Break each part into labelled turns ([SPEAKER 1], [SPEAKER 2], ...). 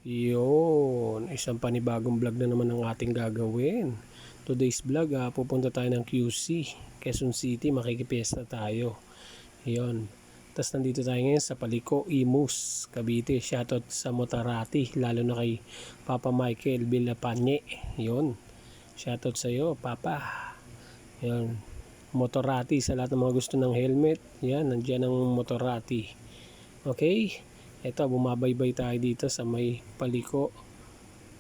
[SPEAKER 1] Yun, isang panibagong vlog na naman ang ating gagawin. Today's vlog, pupunta tayo ng QC, Quezon City, makikipiesta tayo. Yun. Tapos nandito tayo ngayon sa Paliko, Imus, Cavite. Shoutout sa Motarati, lalo na kay Papa Michael Villapanye. Yun. Shoutout sa iyo, Papa. Yun. Motorati sa lahat ng mga gusto ng helmet. Yan, nandiyan ang Motorati. Okay? Ito, bumabaybay tayo dito sa may Paliko.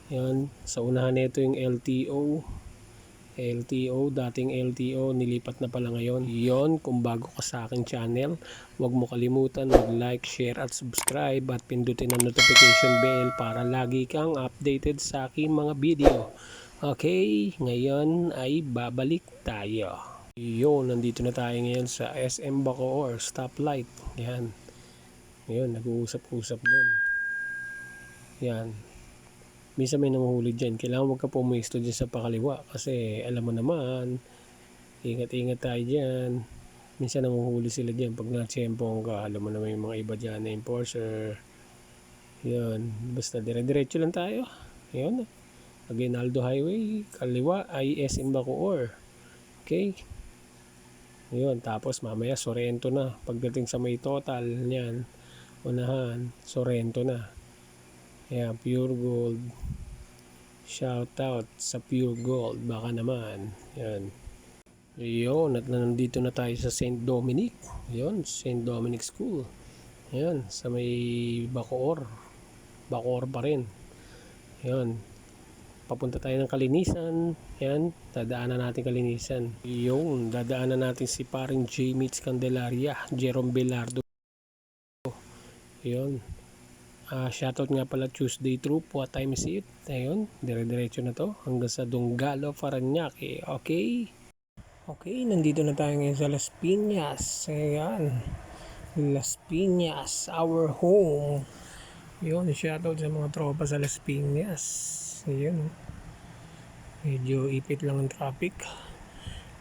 [SPEAKER 1] Yan, sa unahan nito yung LTO. Dating LTO, nilipat na pala ngayon. Yon, kung bago ka sa aking channel, huwag mo kalimutan mag-like, share at subscribe at pindutin ang notification bell para lagi kang updated sa aking mga video. Okay, ngayon ay babalik tayo. Yon, nandito na tayo ngayon sa SM Bacoor, stoplight. Yan. Ngayon, nag-uusap-usap doon. Yan. Minsan may nanguhuli dyan. Kailangan huwag ka pumisto dyan sa pakaliwa. Kasi alam mo naman, ingat-ingat tayo dyan. Minsan nanguhuli sila dyan. Pag na-tsempong ka, alam mo naman yung mga iba dyan na enforcer. Yan. Basta dire-diretso lang tayo. Yan. Aguinaldo Highway. Kaliwa ay SM Bacoor. Okay. Yun. Tapos mamaya Sorrento na. Pagdating sa may total niyan. Unahan, Sorrento na. Ayan, Pure Gold. Shout out sa Pure Gold. Baka naman. Yan. Yun, at nandito na tayo sa St. Dominic. Yun, St. Dominic School. Yan, sa may Bacoor. Bacoor pa rin. Yan. Papunta tayo ng Kalinisan. Yan, dadaanan natin Kalinisan. Yun, dadaanan natin si paring J. Mitch Candelaria, Jerome Belardo. Ayun. Shoutout nga pala Tuesday Troop. What time is it? Ayun. Dire-diretso na to. Hanggang sa Donggalo, Parañaque. Okay? Okay. Nandito na tayo ngayon sa Las Piñas. Ayan. Las Piñas. Our home. Ayun. Shoutout sa mga tropa sa Las Piñas. Ayun. Medyo ipit lang ang traffic.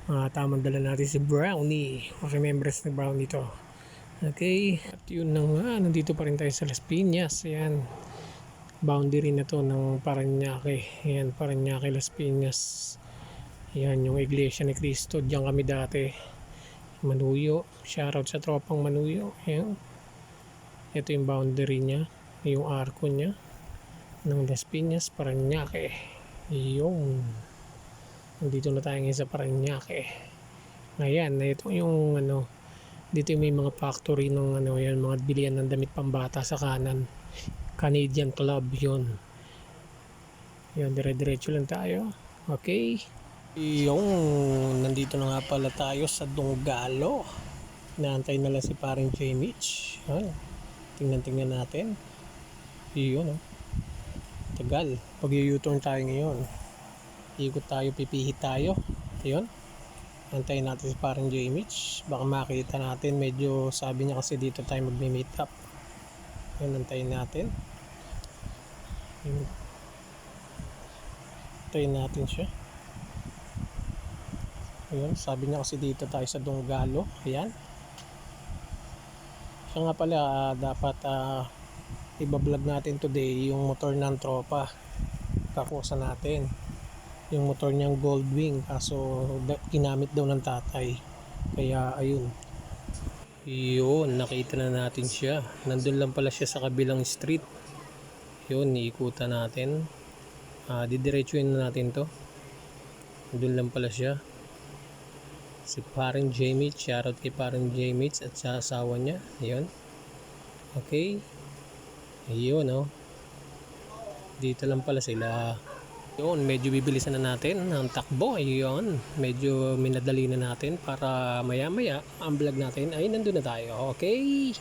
[SPEAKER 1] Tamang dala natin si Brownie. Okay, members ni Brownie to. Okay, at yun na nga, nandito pa rin tayo sa Las Piñas. Ayan, boundary na to ng Parañaque. Ayan, Parañaque, Las Piñas. Ayan, yung Iglesia ni Cristo. Diyan kami dati. Manuyo, shoutout sa tropang Manuyo. Ayan, ito yung boundary niya, yung arko niya ng Las Piñas, Parañaque. Yung nandito na tayo ngayon sa Parañaque. Ayan, ito yung dito may mga factory ng yan, mga bilihan ng damit pambata sa kanan. Canadian Club yun. Yan, dire-diretso lang tayo. Okay. Yung nandito na nga pala tayo sa Donggalo. Inaantay na lang si paring J. Mitch. Tingnan natin. Yun, tagal. Pag u-turn tayo ngayon, ikot tayo, pipihit tayo. Yun. Antayin natin si parang J. Mitch. Baka makita natin. Medyo sabi niya kasi dito tayo mag-meet up. Yun, antayin natin. Antayin natin siya. Yun, sabi niya kasi dito tayo sa Donggalo. Ayan. Siya nga pala, dapat ibablog natin today yung motor ng tropa. Kakusa natin. Yung motor niyang Goldwing, kaso ginamit daw ng tatay, kaya ayun. Yun, nakita na natin siya. Nandun lang pala siya sa kabilang street. Yun, iikutan natin. Didiretsuin na natin to. Nandun lang pala siya. Si parang J. Mitch. Shoutout kay parang J. Mitch at sa asawa niya. Yun. Okay. Ayun, dito lang pala sila. Yun, medyo bibilisan na natin ang takbo. Ayun, medyo minadali na natin para maya-maya ang vlog natin ay nandun na tayo. Okay?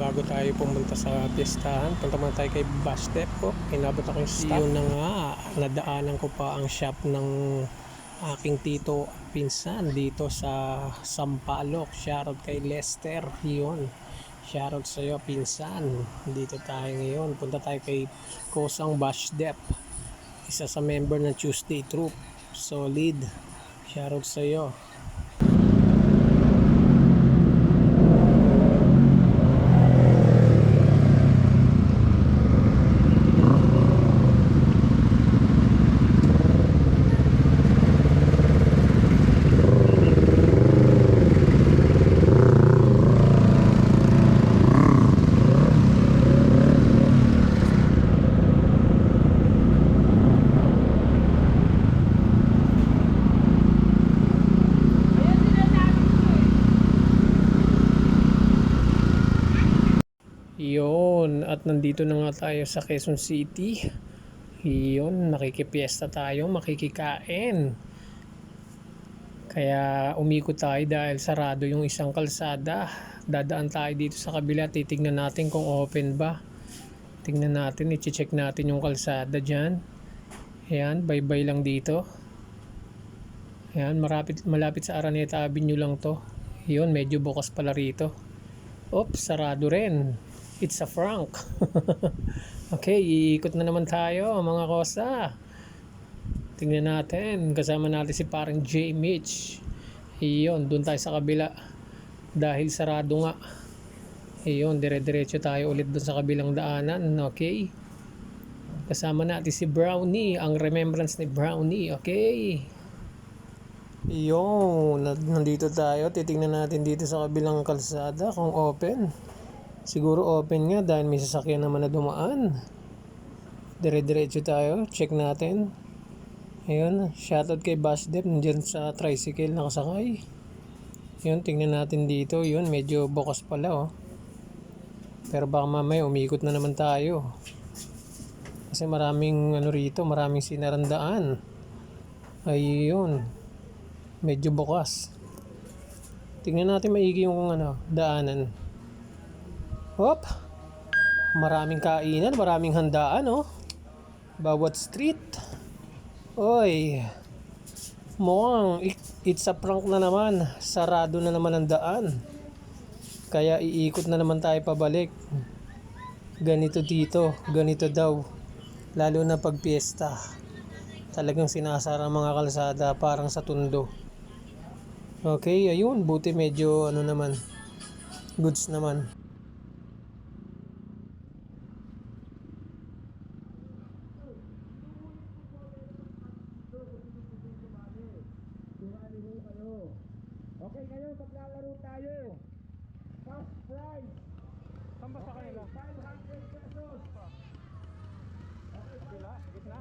[SPEAKER 1] bago tayo pumunta sa piestahan, punta muna tayo kay Bash Depot. Inabot ako yung stop. Yun na nga, nadaanan ko pa ang shop ng aking tito pinsan dito sa Sampaloc. Shoutout kay Lester. Yun, shoutout sa'yo pinsan. Dito tayo ngayon, punta tayo kay Kosang Bash Dep, isa sa member ng Tuesday Troop. Solid, shoutout sa'yo. Yun, at nandito na nga tayo sa Quezon City. Yun, makikipiesta tayo, makikikain. Kaya umikot tayo dahil sarado yung isang kalsada. Dadaan tayo dito sa kabila, titignan natin kung open ba. Tingnan natin, i-check natin yung kalsada dyan. Ayan, bye-bye lang dito. Ayan, malapit sa Araneta Avenue lang to. Yun, medyo bukas pala rito. Oops, sarado rin. It's a prank. Okay, iikot na naman tayo mga kosa. Tingnan natin, kasama natin si parang J. Mitch. Iyon, dun tayo sa kabila. Dahil sarado nga. Iyon, dire-diretso tayo ulit dun sa kabilang daanan. Okay. Kasama natin si Brownie, ang remembrance ni Brownie. Okay. Iyon, nandito tayo. Titingnan natin dito sa kabilang kalsada kung open. Siguro open nga dahil may sasakyan naman na dumaan. Dire-diretso tayo, check natin. Ayun, shoutout kay Bash Dep, nandiyan sa tricycle nakasakay. Yun, tingnan natin dito. Yun, medyo bukas pala oh. Pero baka mamaya umikot na naman tayo. Kasi maraming ano rito, maraming sinarandaan. Ayun, medyo bukas. Tingnan natin maigi yung ano, daanan. Hop! Maraming kainan, maraming handaan oh. Bawat street. Oy. Mukhang it's a prank na naman. Sarado na naman ang daan. Kaya iikot na naman tayo pabalik. Ganito dito, ganito daw. Lalo na pag piyesta. Talagang sinasara mga kalsada parang sa tundo. Okay, ayun, buti medyo ano naman. Goods naman.
[SPEAKER 2] Okay kayo, paglalaro tayo. First prize. Saan ba sa kanila? 500 pesos. Okay, kabila, gitna.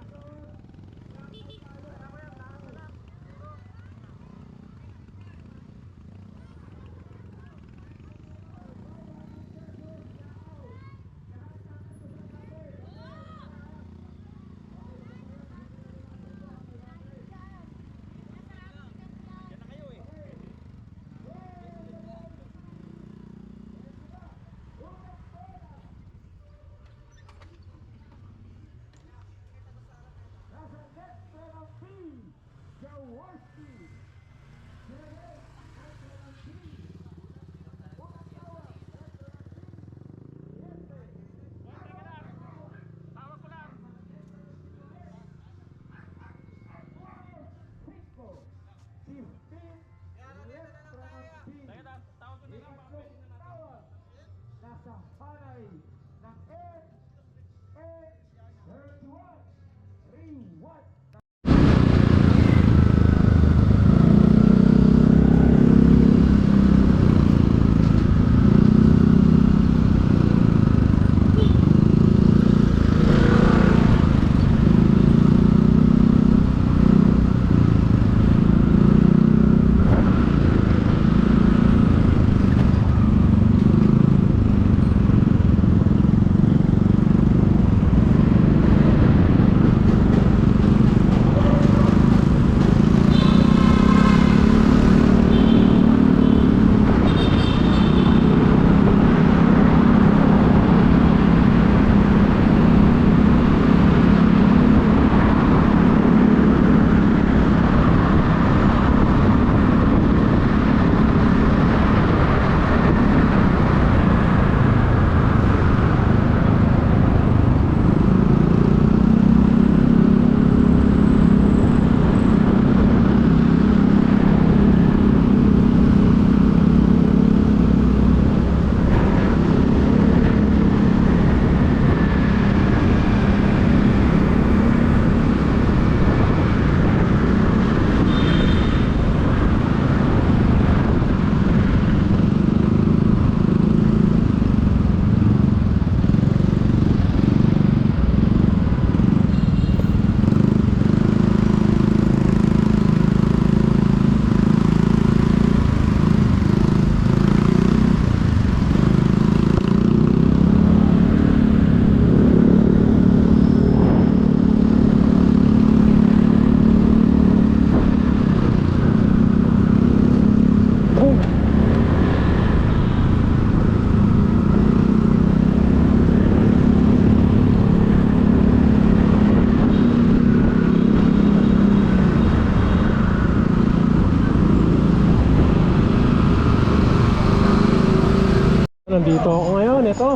[SPEAKER 1] Nandito ako ngayon, ito.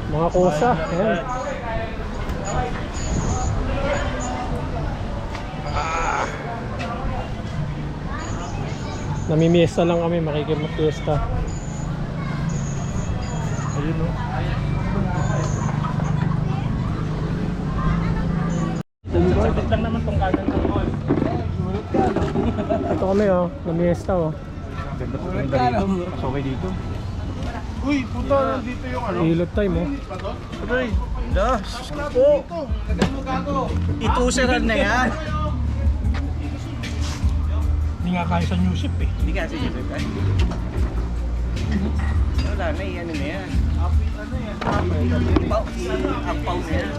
[SPEAKER 1] Mga kusa, ayan. Namimiesta lang kami, makikipag-fiesta. Ayun o.
[SPEAKER 2] Sabit lang naman tong kanan ng mall.
[SPEAKER 1] Ito kami o, namimiesta o.
[SPEAKER 2] Ganda dito. Mas okay dito. Uy, puta, nandito yung ano.
[SPEAKER 1] Ilot time o.
[SPEAKER 2] Aray, da, po. Ituseran na yan.
[SPEAKER 1] Hindi nga kaya sa new ship eh.
[SPEAKER 2] Hindi kasi dito ka. Wala na, ano na yan. Ano yan? Ang pau na yan.